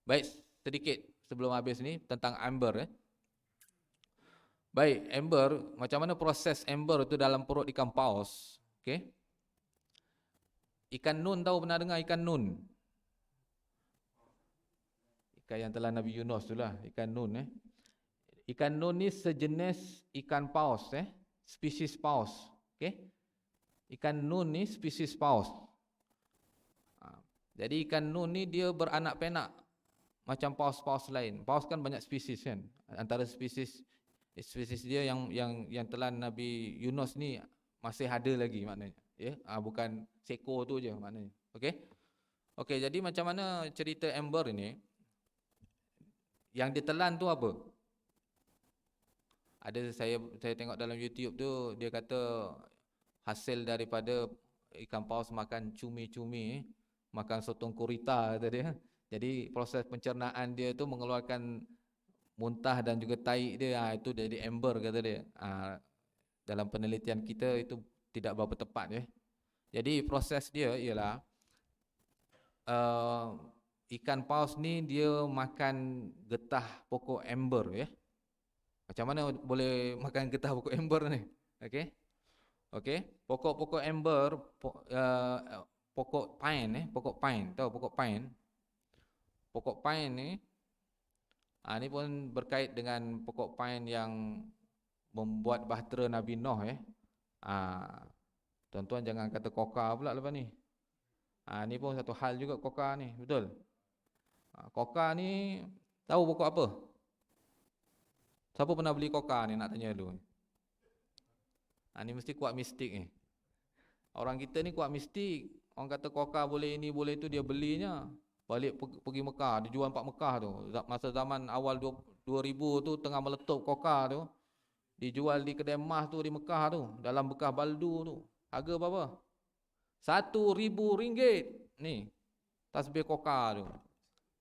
Baik, sedikit sebelum habis ni tentang amber. Baik, amber, macam mana proses amber itu dalam perut ikan paus? Okey. Ikan nun, tahu pernah dengar ikan nun? Ikan yang telah Nabi Yunus itulah, ikan nun. Ikan nun ni sejenis ikan paus, spesies paus. Okey. Ikan nun ni spesies paus. Jadi ikan nun ni dia beranak penak macam paus-paus lain. Paus kan banyak spesies kan. Antara spesies dia yang telan Nabi Yunus ni masih ada lagi maknanya. Ya, bukan seekor tu je maknanya. Okey. Okey, jadi macam mana cerita amber ini? Yang ditelan tu apa? Ada saya tengok dalam YouTube tu, dia kata hasil daripada ikan paus makan cumi-cumi, makan sotong gurita kata dia. Jadi proses pencernaan dia tu mengeluarkan muntah dan juga tahi dia, itu jadi amber kata dia. Dalam penelitian kita itu tidak berapa tepat, ya. Jadi proses dia ialah ikan paus ni dia makan getah pokok amber, ya. Macam mana boleh makan getah pokok amber ni? Okey. Okey, pokok-pokok amber, pokok pine, pokok pine, tahu pokok pine? Pokok pine ni, ni pun berkait dengan pokok pine yang membuat bahtera Nabi Nuh, tuan-tuan jangan kata koka pula lepas ni. Ni pun satu hal juga koka ni, betul? Koka ni tahu pokok apa? Siapa pernah beli koka ni, nak tanya dulu. Ni mesti kuat mistik ni. Orang kita ni kuat mistik. Orang kata koka boleh ini, boleh itu, dia belinya. Balik pergi Mekah, dia jual 4 Mekah tu. Masa zaman awal 2000 tu, tengah meletup koka tu. Dijual di kedai emas tu di Mekah tu, dalam bekas baldu tu. Harga berapa? RM1,000 ni. Tasbih koka tu.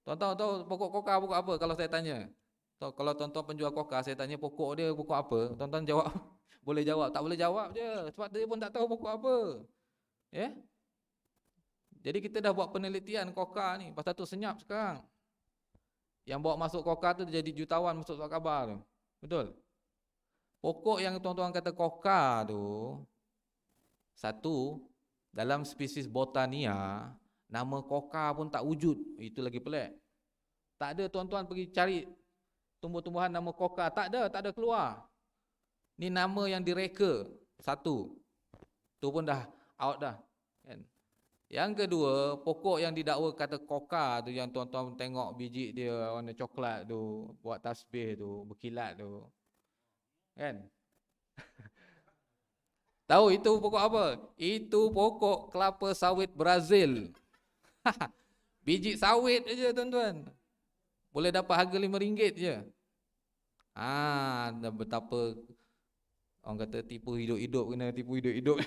Tuan-tuan tahu pokok koka pokok apa kalau saya tanya? Kalau tuan-tuan penjual koka, saya tanya pokok dia pokok apa? Tuan-tuan jawab. Boleh jawab, tak boleh jawab je. Sebab dia pun tak tahu pokok apa. Ya? Jadi kita dah buat penelitian koka ni. Pasal tu senyap sekarang. Yang bawa masuk koka tu jadi jutawan masuk surat khabar tu. Betul? Pokok yang tuan-tuan kata koka tu, satu, dalam spesies botania, nama koka pun tak wujud. Itu lagi pelik. Tak ada tuan-tuan pergi cari tumbuh-tumbuhan nama koka. Tak ada keluar. Ni nama yang direka. Satu. Tu pun dah out dah. Kan? Yang kedua, pokok yang didakwa kata koka tu, yang tuan-tuan tengok biji dia warna coklat tu, buat tasbih tu, berkilat tu. Kan? Tahu itu pokok apa? Itu pokok kelapa sawit Brazil. Biji sawit aja tuan-tuan. Boleh dapat harga RM5 je. Betapa orang kata tipu hidup-hidup, kena tipu hidup-hidup.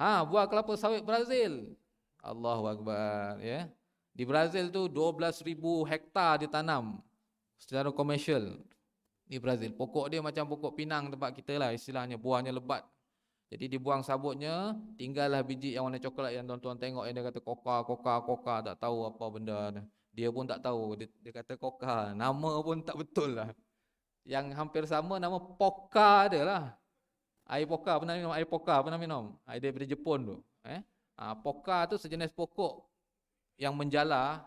Buah kelapa sawit Brazil. Allahu Akbar, ya. Di Brazil tu 12,000 hektar ditanam secara komersial. Di Brazil, pokok dia macam pokok pinang tempat kita lah istilahnya, buahnya lebat. Jadi dibuang sabutnya, tinggallah biji yang warna coklat yang tuan-tuan tengok yang dia kata koka, tak tahu apa benda. Dia pun tak tahu, dia kata koka, nama pun tak betul lah. Yang hampir sama nama poka dia lah. Air poka, pernah minum air poka, pernah minum? Air daripada Jepun tu. Poka tu sejenis pokok yang menjala,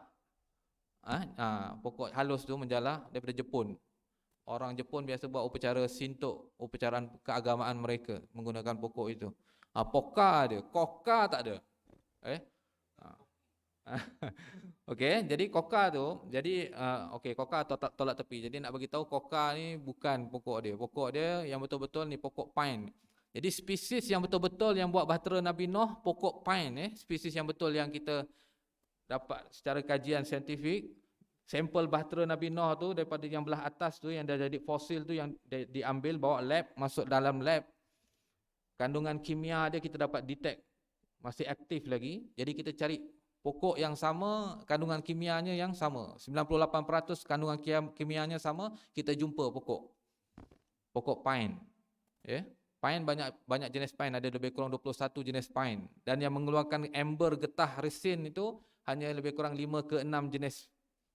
pokok halus tu menjala daripada Jepun. Orang Jepun biasa buat upacara Shinto, upacara keagamaan mereka menggunakan pokok itu. Poka ada, koka tak ada. Okey, jadi koka tu, jadi koka tolak tepi. Jadi nak bagi tahu koka ni bukan pokok dia. Pokok dia yang betul-betul ni pokok pine. Jadi spesies yang betul-betul yang buat bahtera Nabi Nuh pokok pine, spesies yang betul yang kita dapat secara kajian saintifik. Sampel bahtera Nabi Nuh tu daripada yang belah atas tu yang dah jadi fosil tu yang diambil bawa lab, masuk dalam lab. Kandungan kimia dia kita dapat detect masih aktif lagi. Jadi kita cari pokok yang sama, kandungan kimianya yang sama. 98% kandungan kimianya sama, kita jumpa pokok pine. Pine banyak jenis pine, ada lebih kurang 21 jenis pine. Dan yang mengeluarkan amber getah resin itu hanya lebih kurang 5 ke 6 jenis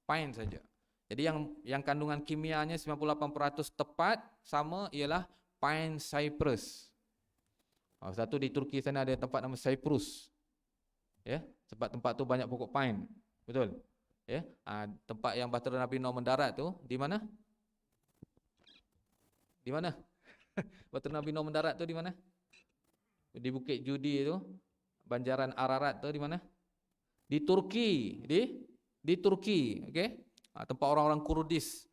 pine saja. Jadi yang kandungan kimianya 98% tepat sama ialah pine cypress. Satu di Turki sana ada tempat nama Cyprus. Sebab tempat tu banyak pokok pine. Betul? Tempat yang bahtera Nabi Nuh mendarat tu di mana? Di mana? Bahtera Nabi Nuh mendarat tu di mana? Di Bukit Judi tu, Banjaran Ararat tu di mana? Di Turki, di Turki, okey? Tempat orang-orang Kurdis.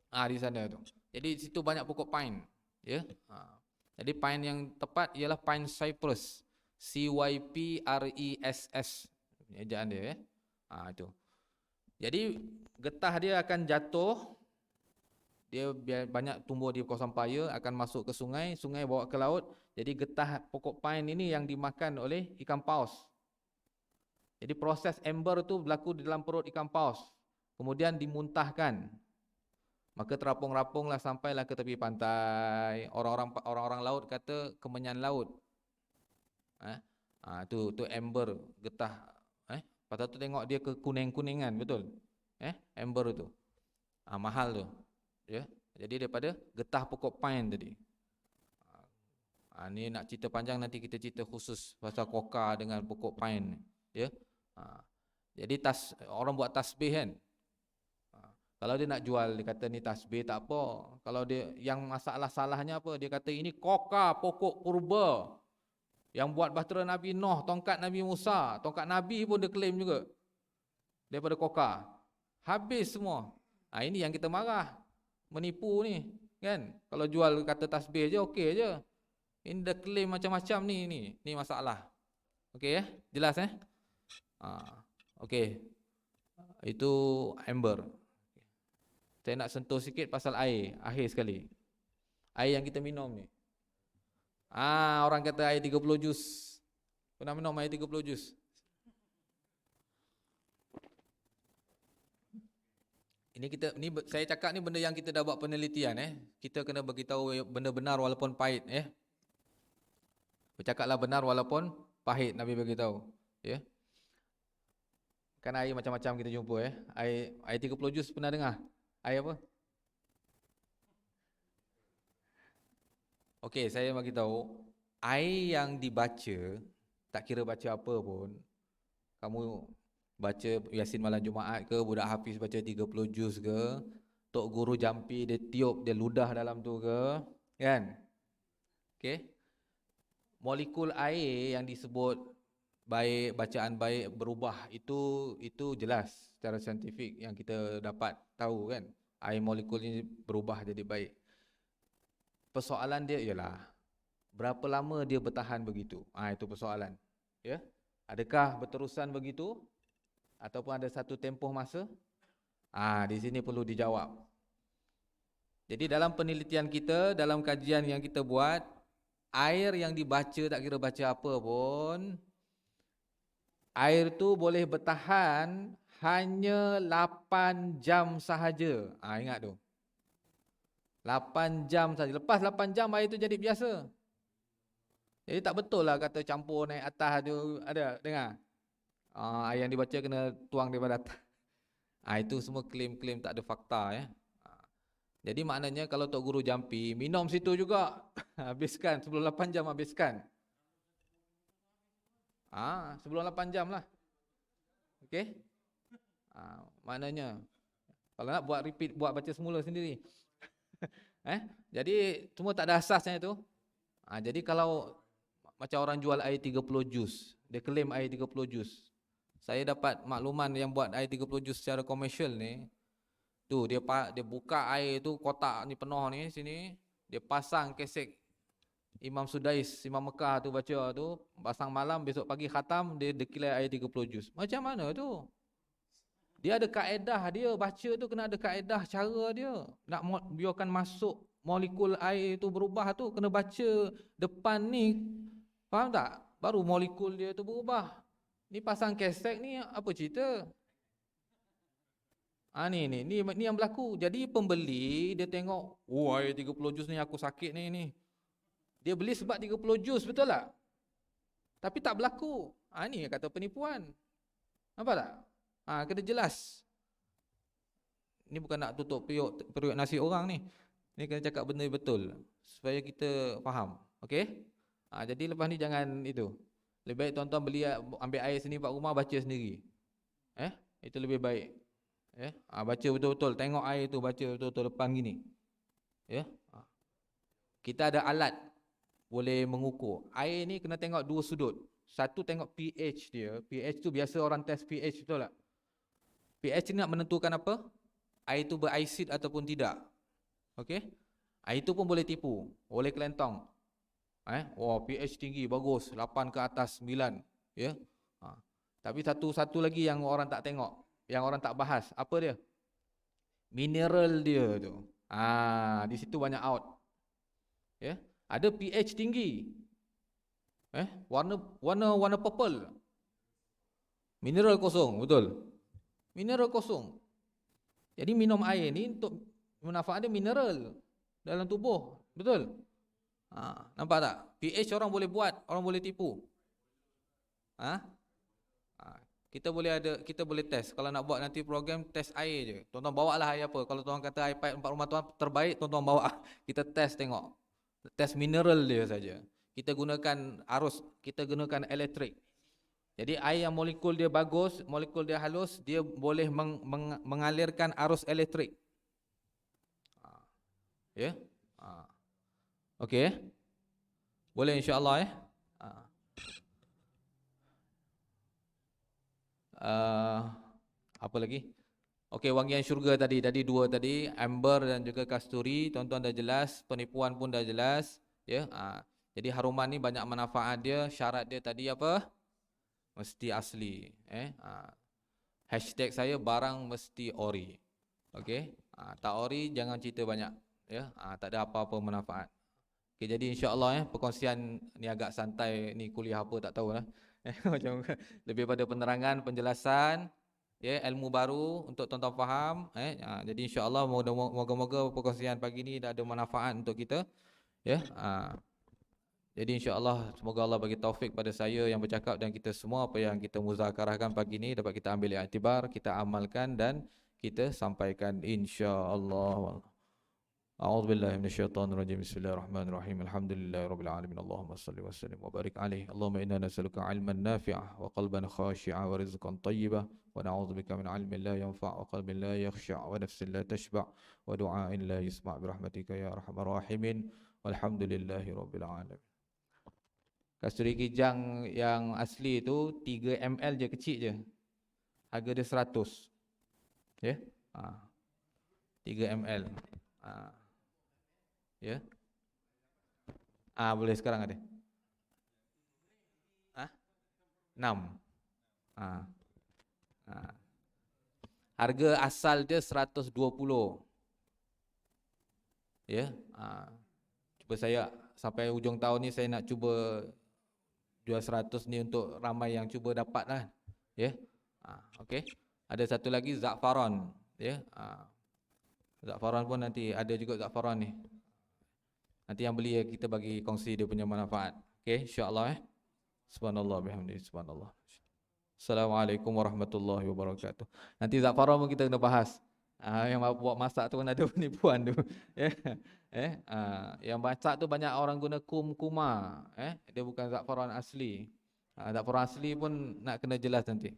Di sana tu. Jadi di situ banyak pokok pine, Jadi pine yang tepat ialah pine cypress. CYPRESS. Ejaan dia, itu. Jadi getah dia akan jatuh. Dia banyak tumbuh di kawasan paya, akan masuk ke sungai, sungai bawa ke laut. Jadi getah pokok pine ini yang dimakan oleh ikan paus. Jadi proses amber tu berlaku di dalam perut ikan paus. Kemudian dimuntahkan. Maka terapung-rapunglah sampailah ke tepi pantai. Orang-orang laut kata kemenyan laut. Tu amber getah. Lepas tu tengok dia ke kuning-kuningan, betul? Amber tu. Mahal tu. Jadi daripada getah pokok pine tadi. Ni nak cerita panjang, nanti kita cerita khusus pasal koka dengan pokok pine. Jadi orang buat tasbih kan. Kalau dia nak jual, dia kata ni tasbih tak apa. Kalau dia yang masalah salahnya apa? Dia kata ini koka, pokok purba. Yang buat bahtera Nabi Nuh, tongkat Nabi Musa, tongkat Nabi pun dia claim juga. Daripada koka. Habis semua. Ini yang kita marah. Menipu ni, kan? Kalau jual kata tasbih je okey je. Ini dah claim macam-macam ni masalah. Okey Jelas okey. Itu amber. Saya nak sentuh sikit pasal air, akhir sekali. Air yang kita minum ni. Orang kata air 30 juz. Pernah minum air 30 juz? Ini saya cakap ni benda yang kita dah buat penelitian Kita kena beritahu benda benar walaupun pahit Bercakaplah benar walaupun pahit, Nabi beritahu. Kan air macam-macam kita jumpa Air 30 juz pernah dengar? Air apa? Okey, saya bagi tahu, air yang dibaca, tak kira baca apa pun, kamu baca Yasin malam Jumaat ke, budak hafiz baca 30 juz ke, tok guru jampi dia tiup, dia ludah dalam tu ke, kan? Okey. Molekul air yang disebut baik, bacaan baik berubah, itu jelas secara saintifik yang kita dapat tahu kan. Air molekul ini berubah jadi baik. Persoalan dia ialah berapa lama dia bertahan begitu. Itu persoalan. Adakah berterusan begitu ataupun ada satu tempoh masa? Di sini perlu dijawab. Jadi dalam penelitian kita, dalam kajian yang kita buat, air yang dibaca tak kira baca apa pun, Air tu boleh bertahan hanya 8 jam sahaja. Ingat tu. 8 jam saja. Lepas 8 jam air tu jadi biasa. Jadi tak betul lah kata campur naik atas tu. Ada dengar? Air yang dibaca kena tuang daripada atas. Itu semua klaim-klaim tak ada fakta ya. Jadi maknanya kalau Tok Guru jampi, minum situ juga. Habiskan sebelum 8 jam habiskan. Sebelum 8 jam lah. Okey? Maknanya kalau nak buat repeat, buat baca semula sendiri. Jadi semua tak ada asasnya itu. Jadi kalau macam orang jual air 30 juz, dia claim air 30 juz. Saya dapat makluman yang buat air 30 juz secara komersial ni, tu dia buka air tu kotak ni penuh ni sini, dia pasang kesek Imam Sudais, Imam Mekah tu baca tu, pasang malam, besok pagi khatam, dia declare air 30 juz. Macam mana tu? Dia ada kaedah dia, baca tu kena ada kaedah cara dia. Nak biarkan masuk molekul air tu berubah tu, kena baca depan ni. Faham tak? Baru molekul dia tu berubah. Ni pasang kesek ni apa cerita? Ni yang berlaku. Jadi pembeli dia tengok, air 30 juz ni aku sakit ni. Dia beli sebab 30 juz, betul tak? Tapi tak berlaku. Ni kata penipuan. Nampak tak? Kena jelas. Ni bukan nak tutup periuk nasi orang ni. Ni kena cakap benda betul supaya kita faham. Okey? Jadi lepas ni jangan itu. Lebih baik tuan-tuan ambil air sini kat rumah, baca sendiri. Itu lebih baik. Baca betul-betul, tengok air tu, baca betul-betul depan gini. Kita ada alat boleh mengukur. Air ni kena tengok dua sudut. Satu tengok pH dia. pH tu biasa orang test pH, betul tak? pH ni nak menentukan apa? Air tu berasid ataupun tidak. Okey? Air tu pun boleh tipu, boleh kelentong. pH tinggi, bagus, 8 ke atas, 9. Ya. Tapi satu lagi yang orang tak tengok, yang orang tak bahas, apa dia? Mineral dia tu. Di situ banyak out. Ya. Ada pH tinggi. Warna purple. Mineral kosong, betul. Mineral kosong. Jadi minum air ni untuk manfaat dia mineral dalam tubuh, betul? Nampak tak? pH orang boleh buat, orang boleh tipu. Kita boleh test. Kalau nak buat nanti program test air je. Tuan-tuan bawa lah air apa. Kalau tuan kata iPad 4 rumah tuan terbaik, tuan-tuan bawa. Kita test tengok. Test mineral dia saja. Kita gunakan arus, kita gunakan elektrik. Jadi air yang molekul dia bagus, molekul dia halus, dia boleh mengalirkan arus elektrik. Ya? Okey. Boleh insya-Allah apa lagi? Okey, wangian syurga tadi dua tadi, amber dan juga kasturi, tuan-tuan dah jelas, penipuan pun dah jelas, ya. Jadi haruman ni banyak manfaat dia, syarat dia tadi apa? Mesti asli, hashtag saya barang mesti ori. Okey, tak ori jangan cerita banyak, ya. Tak ada apa-apa manfaat. Okey, jadi insya-Allah perkongsian ni agak santai, ni kuliah apa tak tahulah. Macam lebih pada penerangan, penjelasan, ya, ilmu baru untuk tuan-tuan faham. Jadi insya-Allah moga-moga perkongsian pagi ni dah ada manfaat untuk kita, ya. Jadi insya-Allah semoga Allah bagi taufik pada saya yang bercakap dan kita semua, apa yang kita muzakarahkan pagi ni dapat kita ambil iktibar, kita amalkan dan kita sampaikan insya-Allah. A'udzubillahi minasyaitonirrajim. Bismillahirrahmanirrahim. Alhamdulillahirabbil alamin. Allahumma shalli wa sallim wa barik alaihi. Allahumma inna nas'aluka 'ilman nafi'an wa qalban khashi'an wa rizqan thayyiban wa na'udzubika min 'ilmin la yanfa' wa qalbin la yakhsha' wa nafsin la tashba' wa du'a'in la yusma' bi rahmatika ya arhamar rahimin. Walhamdulillahirabbil alamin. Kasturi kijang yang asli itu 3 ml je, kecil je. Harga dia 100. Ya. 3 ml. Ya. Boleh sekarang ada. 6. Harga asal dia 120. Ya. Cuba saya sampai ujung tahun ni saya nak cuba jual 100 ni untuk ramai yang cuba dapat lah. Ya. Okey. Ada satu lagi za'faran, ya. Za'faran pun nanti ada juga za'faran ni. Nanti yang beli kita bagi kongsi dia punya manfaat. Okey, insya-Allah Subhanallah bihamdihi subhanallah. Assalamualaikum warahmatullahi wabarakatuh. Nanti za'faran pun kita kena bahas. Yang buat masak tu kan ada penipuan tu. Yang masak tu banyak orang guna kuma. Dia bukan za'faran asli. Za'faran asli pun nak kena jelas nanti.